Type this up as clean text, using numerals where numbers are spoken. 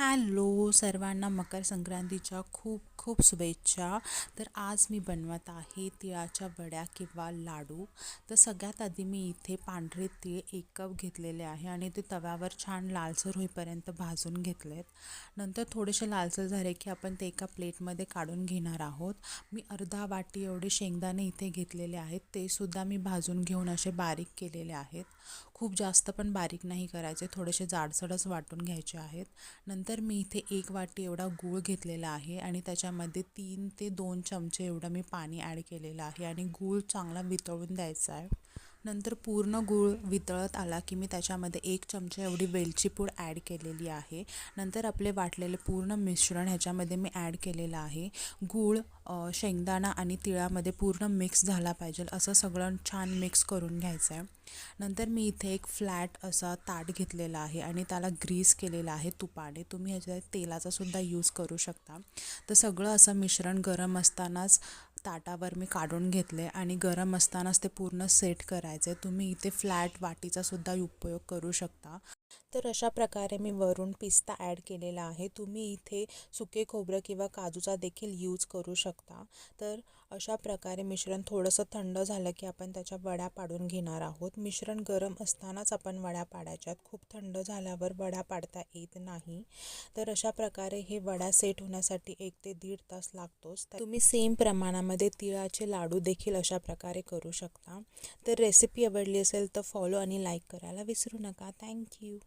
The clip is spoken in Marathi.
हॅलो सर्वांना मकर संक्रांतीच्या खूप खूप शुभेच्छा. तर आज मी बनवत आहे तिळाच्या वड्या किंवा लाडू. तर सगळ्यात आधी मी इथे पांढरे तीळ 1 कप घेतलेले आहे आणि ते तव्यावर छान लालसर होईपर्यंत भाजून घेतलेत. नंतर थोडेसे लालसर झाले की आपण ते एका प्लेटमध्ये काढून घेणार आहोत. मी अर्धा वाटी एवढे शेंगदाणे इथे घेतलेले आहेत, ते सुद्धा मी भाजून घेऊन असे बारीक केलेले आहेत. खूप जास्त पण बारीक नाही करायचे, थोडेसे जाडसरच वाटून घ्यायचे आहेत. नंतर मी इथे 1 वाटी एवढा गूळ घेतलेला आहे आणि त्याच्यामध्ये 3 ते 2 चमचे एवढं मी पाणी ॲड केलेलं आहे आणि गूळ चांगला वितळून द्यायचा आहे. नंतर पूर्ण गूळ वितळत आला की मी त्याच्यामध्ये 1 चमचा एवढी वेलची पूड ॲड केलेली आहे. नंतर आपले वाटलेले पूर्ण मिश्रण ह्याच्यामध्ये मी ॲड केलेलं आहे. गूळ, शेंगदाणा आणि तिळामध्ये पूर्ण मिक्स झाला पाहिजे असं सगळं छान मिक्स करून घ्यायचं आहे. नंतर मी इथे एक फ्लॅट असा ताट घेतलेला आहे आणि त्याला ग्रीस केलेला आहे तुपाने. तुम्ही ह्याच्यात तेलाचा सुद्धा यूज करू शकता. तर सगळं असं मिश्रण गरम असतानाच ताटावर मी काढून घेतले आणि गरम असतानाच ते पूर्ण सेट करायचे. तुम्ही इथे फ्लॅट वाटीचा सुद्धा उपयोग करू शकता. तर अशा प्रकारे मी वरून पिस्ता ॲड केलेला आहे. तुम्ही इथे सुके खोबरं किंवा काजूचा देखील यूज करू शकता. तर अशा प्रकारे मिश्रण थोडंसं थंड झालं की आपण त्याच्या वड्या पाडून घेणार आहोत. मिश्रण गरम असतानाच आपण वड्या पाडायच्यात, खूप थंड झाल्यावर वड्या पाडता येत नाही. तर अशा प्रकारे हे वड्या सेट होण्यासाठी 1 ते 1.5 तास लागतोच. तुम्ही सेम प्रमाणामध्ये तिळाचे लाडू देखील अशा प्रकारे करू शकता. तर रेसिपी आवडली असेल तर फॉलो आणि लाईक करायला विसरू नका. थँक्यू.